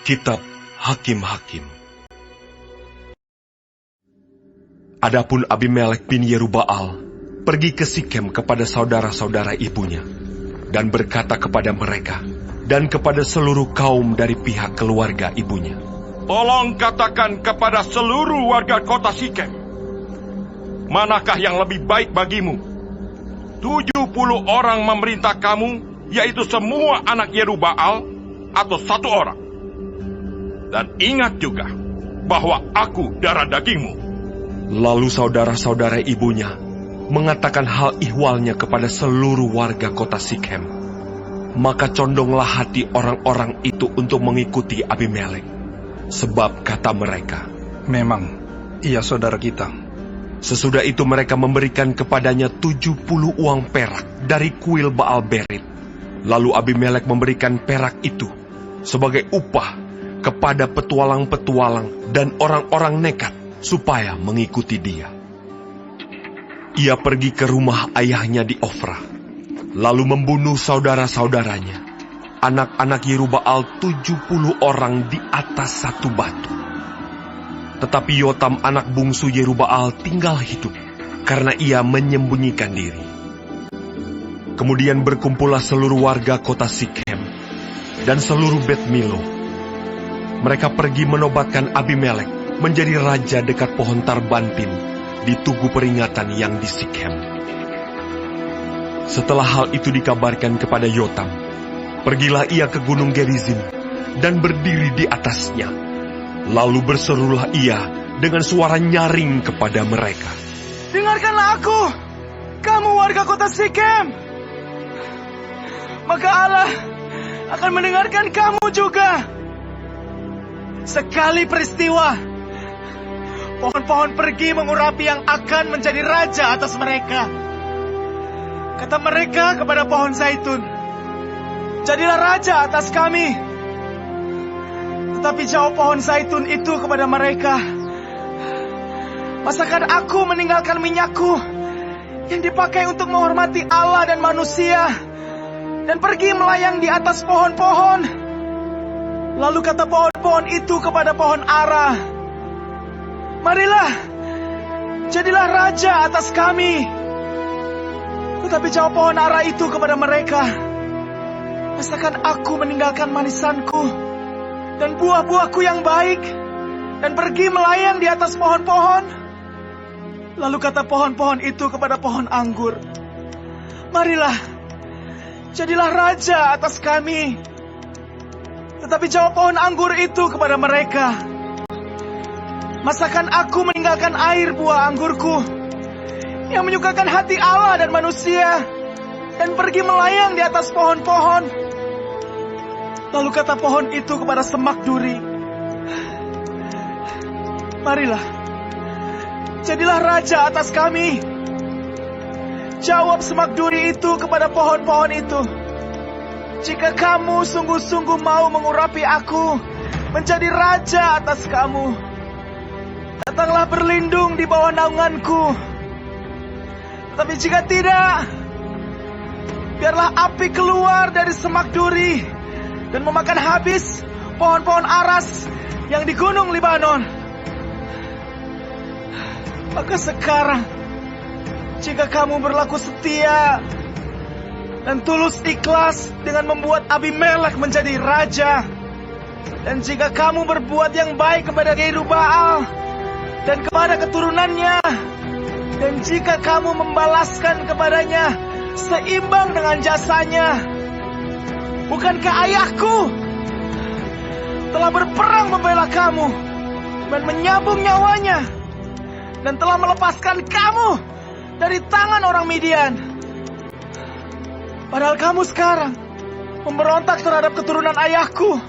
Kitab Hakim-Hakim. Adapun Abimelek bin Yerubbaal pergi ke Sikem kepada saudara-saudara ibunya dan berkata kepada mereka dan kepada seluruh kaum dari pihak keluarga ibunya, "Tolong katakan kepada seluruh warga kota Sikem, manakah yang lebih baik bagimu? 70 orang memerintah kamu, yaitu semua anak Yerubbaal, atau 1 orang? Dan ingat juga bahwa aku darah dagingmu." Lalu saudara-saudara ibunya mengatakan hal ihwalnya kepada seluruh warga kota Sikem. Maka condonglah hati orang-orang itu untuk mengikuti Abimelek. Sebab kata mereka, "Memang ia saudara kita." Sesudah itu mereka memberikan kepadanya 70 uang perak dari kuil Baal Berit. Lalu Abimelek memberikan perak itu sebagai upah kepada petualang-petualang dan orang-orang nekat supaya mengikuti dia. Ia pergi ke rumah ayahnya di Ofra, lalu membunuh saudara-saudaranya, anak-anak Yerubbaal 70 orang di atas satu batu. Tetapi Yotam anak bungsu Yerubbaal tinggal hidup, karena ia menyembunyikan diri. Kemudian berkumpullah seluruh warga kota Sikem dan seluruh Bet Milo. Mereka pergi menobatkan Abimelek menjadi raja dekat pohon Tarbantin di tugu peringatan yang di Sikem. Setelah hal itu dikabarkan kepada Yotam, pergilah ia ke gunung Gerizim dan berdiri di atasnya. Lalu berserulah ia dengan suara nyaring kepada mereka, "Dengarkanlah aku, kamu warga kota Sikem. Maka Allah akan mendengarkan kamu juga. Sekali peristiwa, pohon-pohon pergi mengurapi yang akan menjadi raja atas mereka. Kata mereka kepada pohon zaitun, 'Jadilah raja atas kami.' Tetapi jawab pohon zaitun itu kepada mereka, 'Masakan aku meninggalkan minyakku yang dipakai untuk menghormati Allah dan manusia, dan pergi melayang di atas pohon-pohon?' Lalu kata pohon-pohon itu kepada pohon ara, 'Marilah, jadilah raja atas kami.' Tetapi jawab pohon ara itu kepada mereka, 'Masakan aku meninggalkan manisanku dan buah-buahku yang baik, dan pergi melayang di atas pohon-pohon?' Lalu kata pohon-pohon itu kepada pohon anggur, 'Marilah, jadilah raja atas kami.' Tetapi jawab pohon anggur itu kepada mereka, 'Masakan aku meninggalkan air buah anggurku yang menyukakan hati Allah dan manusia, dan pergi melayang di atas pohon-pohon?' Lalu kata pohon itu kepada semak duri, 'Marilah, jadilah raja atas kami.' Jawab semak duri itu kepada pohon-pohon itu, 'Jika kamu sungguh-sungguh mau mengurapi aku menjadi raja atas kamu, datanglah berlindung di bawah naunganku. Tetapi jika tidak, biarlah api keluar dari semak duri dan memakan habis pohon-pohon aras yang di gunung Libanon. Maka sekarang, jika kamu berlaku setia dan tulus ikhlas dengan membuat Abimelek menjadi raja, dan jika kamu berbuat yang baik kepada Yerubbaal dan kepada keturunannya, dan jika kamu membalaskan kepadanya seimbang dengan jasanya, bukankah ayahku telah berperang membela kamu dan menyambung nyawanya, dan telah melepaskan kamu dari tangan orang Midian? Padahal kamu sekarang memberontak terhadap keturunan ayahku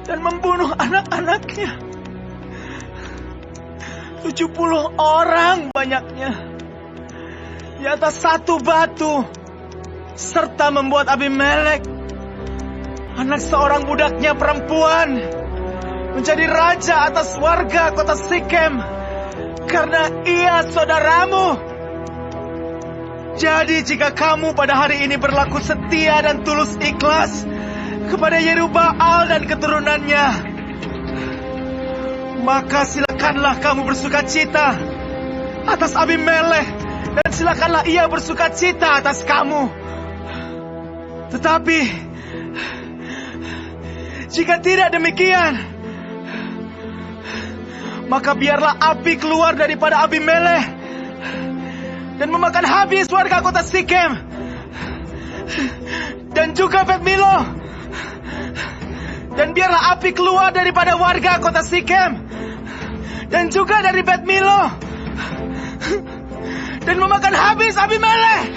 dan membunuh anak-anaknya, 70 orang banyaknya, di atas satu batu, serta membuat Abimelek, anak seorang budaknya perempuan, menjadi raja atas warga kota Sikem, karena ia saudaramu. Jadi jika kamu pada hari ini berlaku setia dan tulus ikhlas kepada Yerubbaal dan keturunannya, maka silakanlah kamu bersukacita atas Abimelek, dan silakanlah ia bersukacita atas kamu. Tetapi jika tidak demikian, maka biarlah api keluar daripada Abimelek dan memakan habis warga kota Sikem dan juga Bet Milo. Dan biarlah api keluar daripada warga kota Sikem dan juga dari Bet Milo dan memakan habis Abimelek.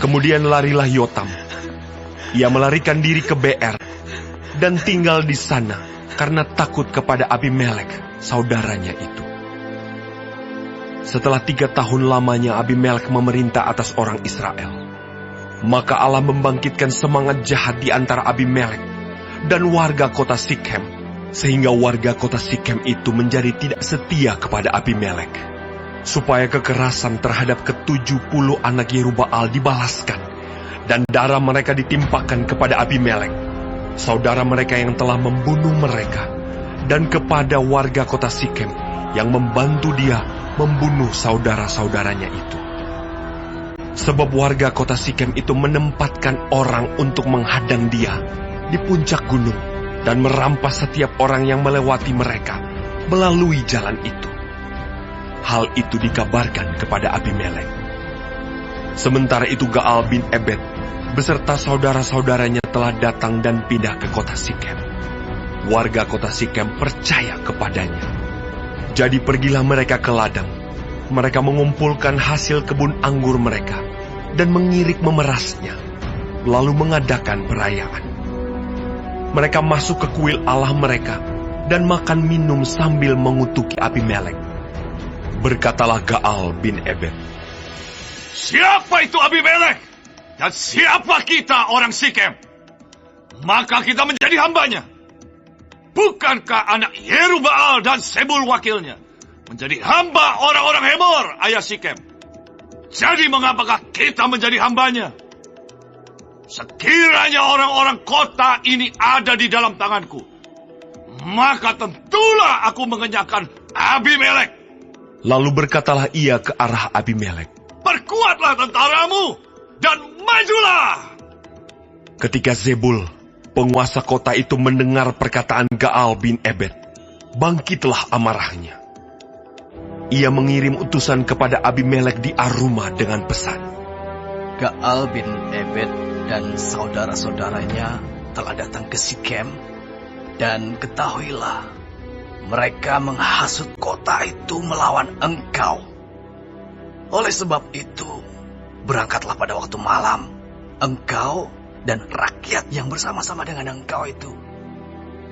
Kemudian larilah Yotam. Ia melarikan diri ke Beer dan tinggal di sana karena takut kepada Abimelek, saudaranya itu. Setelah 3 tahun lamanya Abimelek memerintah atas orang Israel, maka Allah membangkitkan semangat jahat di antara Abimelek dan warga kota Sikem, sehingga warga kota Sikem itu menjadi tidak setia kepada Abimelek, supaya kekerasan terhadap ke-70 anak Yerubbaal dibalaskan, dan darah mereka ditimpakan kepada Abimelek, saudara mereka yang telah membunuh mereka, dan kepada warga kota Sikem yang membantu dia membunuh saudara-saudaranya itu. Sebab warga kota Sikem itu menempatkan orang untuk menghadang dia di puncak gunung dan merampas setiap orang yang melewati mereka melalui jalan itu. Hal itu dikabarkan kepada Abimelek. Sementara itu Gaal bin Ebed beserta saudara-saudaranya telah datang dan pindah ke kota Sikem. Warga kota Sikem percaya kepadanya. Jadi pergilah mereka ke ladang. Mereka mengumpulkan hasil kebun anggur mereka dan mengirik memerasnya, lalu mengadakan perayaan. Mereka masuk ke kuil Allah mereka dan makan minum sambil mengutuki Abimelek. Berkatalah Gaal bin Ebed, Siapa itu Abimelek? Dan siapa kita orang Sikem? Maka kita menjadi hambanya. Bukankah anak Yerubbaal dan Sebul wakilnya menjadi hamba orang-orang Hemor, ayah Sikem? Jadi mengapakah kita menjadi hambanya? Sekiranya orang-orang kota ini ada di dalam tanganku, maka tentulah aku mengenyahkan Abimelek. Lalu berkatalah ia ke arah Abimelek, Perkuatlah tentaramu dan majulah. Ketika Zebul, penguasa kota itu mendengar perkataan Gaal bin Ebed, bangkitlah amarahnya. Ia mengirim utusan kepada Abimelek di Aruma dengan pesan, Gaal bin Ebed dan saudara-saudaranya telah datang ke Sikem, dan ketahuilah, mereka menghasut kota itu melawan engkau. Oleh sebab itu, berangkatlah pada waktu malam, engkau dan rakyat yang bersama-sama dengan engkau itu,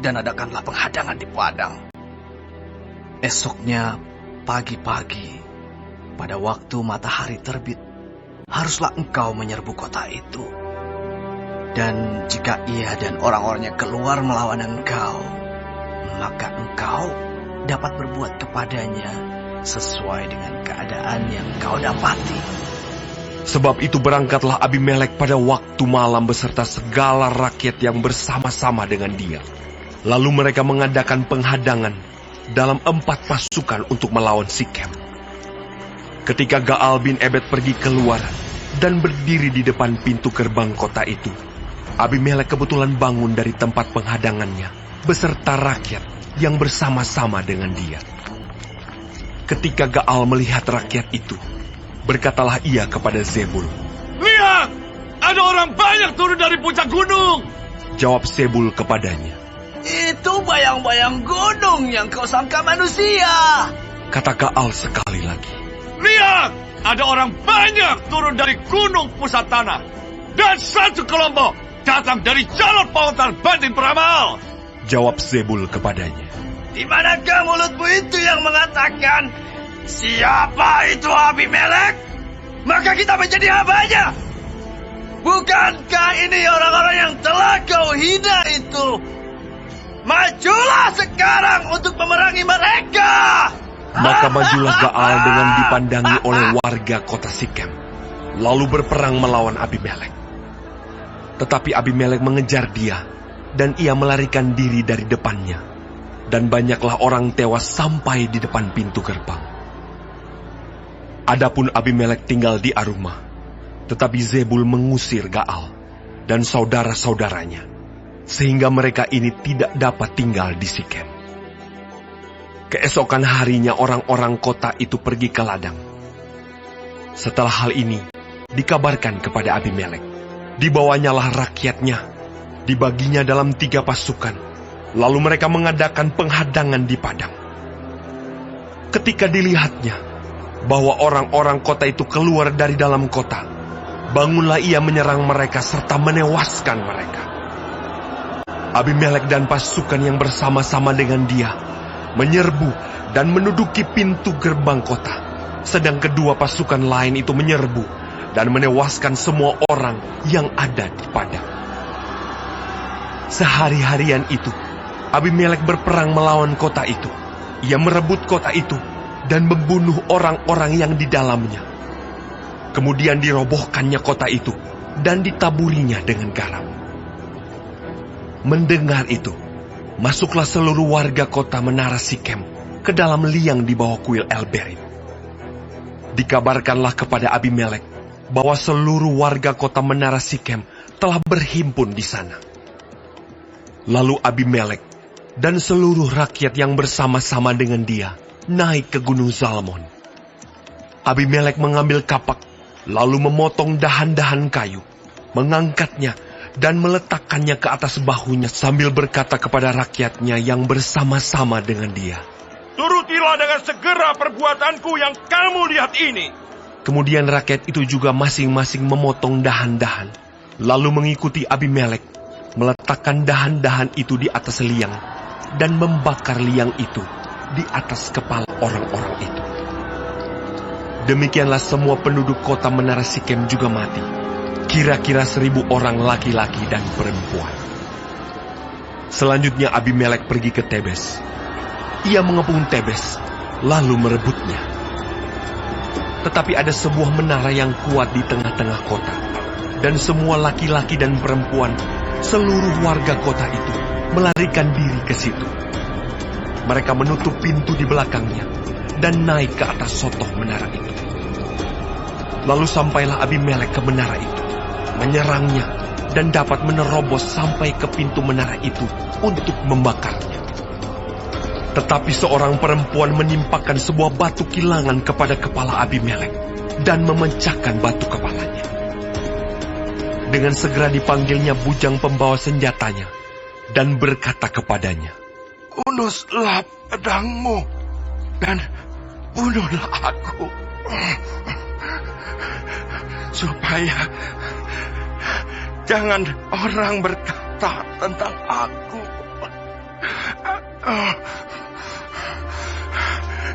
dan adakanlah penghadangan di padang. Esoknya pagi-pagi, pada waktu matahari terbit, haruslah engkau menyerbu kota itu. Dan jika ia dan orang-orangnya keluar melawan engkau, maka engkau dapat berbuat kepadanya sesuai dengan keadaan yang engkau dapati. Sebab itu berangkatlah Abimelek pada waktu malam beserta segala rakyat yang bersama-sama dengan dia. Lalu mereka mengadakan penghadangan dalam 4 pasukan untuk melawan Sikem. Ketika Gaal bin Ebed pergi keluar dan berdiri di depan pintu gerbang kota itu, Abimelek kebetulan bangun dari tempat penghadangannya beserta rakyat yang bersama-sama dengan dia. Ketika Gaal melihat rakyat itu, berkatalah ia kepada Zebul, Lihat, ada orang banyak turun dari puncak gunung. Jawab Zebul kepadanya, Itu bayang-bayang gunung yang kau sangka manusia. Kata Gaal sekali lagi, Lihat, ada orang banyak turun dari gunung pusat tanah. Dan satu kelompok datang dari jalur pautan Banding Peramal. Jawab Zebul kepadanya, Di manakah mulutmu itu yang mengatakan, siapa itu Abimelek? Maka kita menjadi hambanya. Bukankah ini orang-orang yang telah kau hina itu? Majulah sekarang untuk memerangi mereka. Maka majulah Gaal dengan dipandangi oleh warga kota Sikem, lalu berperang melawan Abimelek. Tetapi Abimelek mengejar dia dan ia melarikan diri dari depannya. Dan banyaklah orang tewas sampai di depan pintu gerbang. Adapun Abimelek tinggal di Arumah, tetapi Zebul mengusir Gaal dan saudara-saudaranya, sehingga mereka ini tidak dapat tinggal di Sikem. Keesokan harinya orang-orang kota itu pergi ke ladang. Setelah hal ini dikabarkan kepada Abimelek, dibawanyalah rakyatnya, dibaginya dalam 3 pasukan. Lalu mereka mengadakan penghadangan di padang. Ketika dilihatnya bahwa orang-orang kota itu keluar dari dalam kota, bangunlah ia menyerang mereka serta menewaskan mereka. Abimelek dan pasukan yang bersama-sama dengan dia menyerbu dan menduduki pintu gerbang kota, sedang kedua pasukan lain itu menyerbu dan menewaskan semua orang yang ada di padang. Sehari-harian itu Abimelek berperang melawan kota itu. Ia merebut kota itu dan membunuh orang-orang yang di dalamnya. Kemudian dirobohkannya kota itu dan ditaburinya dengan garam. Mendengar itu, masuklah seluruh warga kota menara Sikem ke dalam liang di bawah kuil El-Berit. Dikabarkanlah kepada Abimelek bahwa seluruh warga kota menara Sikem telah berhimpun di sana. Lalu Abimelek dan seluruh rakyat yang bersama-sama dengan dia naik ke Gunung Zalmon. Abimelek mengambil kapak, lalu memotong dahan-dahan kayu, mengangkatnya dan meletakkannya ke atas bahunya sambil berkata kepada rakyatnya yang bersama-sama dengan dia, Turutilah dengan segera perbuatanku yang kamu lihat ini. Kemudian rakyat itu juga masing-masing memotong dahan-dahan, lalu mengikuti Abimelek, meletakkan dahan-dahan itu di atas liang, dan membakar liang itu di atas kepala orang-orang itu. Demikianlah semua penduduk kota menara Sikem juga mati, kira-kira 1.000 orang laki-laki dan perempuan. Selanjutnya Abimelek pergi ke Tebes. Ia mengepung Tebes, lalu merebutnya. Tetapi ada sebuah menara yang kuat di tengah-tengah kota, dan semua laki-laki dan perempuan, seluruh warga kota itu, melarikan diri ke situ. Mereka menutup pintu di belakangnya dan naik ke atas sotoh menara itu. Lalu sampailah Abimelek ke menara itu, menyerangnya dan dapat menerobos sampai ke pintu menara itu untuk membakarnya. Tetapi seorang perempuan menimpakan sebuah batu kilangan kepada kepala Abimelek dan memecahkan batu kepalanya. Dengan segera dipanggilnya bujang pembawa senjatanya dan berkata kepadanya, Unuslah pedangmu dan bunuhlah aku, supaya jangan orang berkata tentang aku,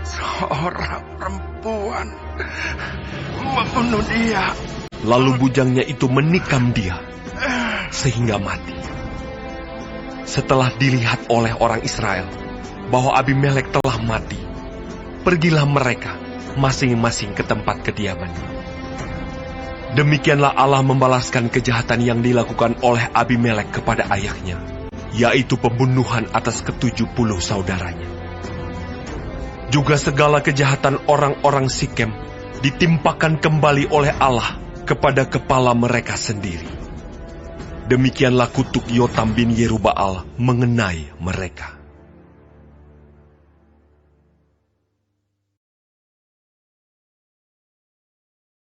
seorang perempuan membunuh dia. Lalu bujangnya itu menikam dia sehingga mati. Setelah dilihat oleh orang Israel bahwa Abimelek telah mati, pergilah mereka masing-masing ke tempat kediamannya. Demikianlah Allah membalaskan kejahatan yang dilakukan oleh Abimelek kepada ayahnya, yaitu pembunuhan atas ke-70 saudaranya. Juga segala kejahatan orang-orang Sikem ditimpakan kembali oleh Allah kepada kepala mereka sendiri. Demikianlah kutuk Yotam bin Yerubbaal mengenai mereka.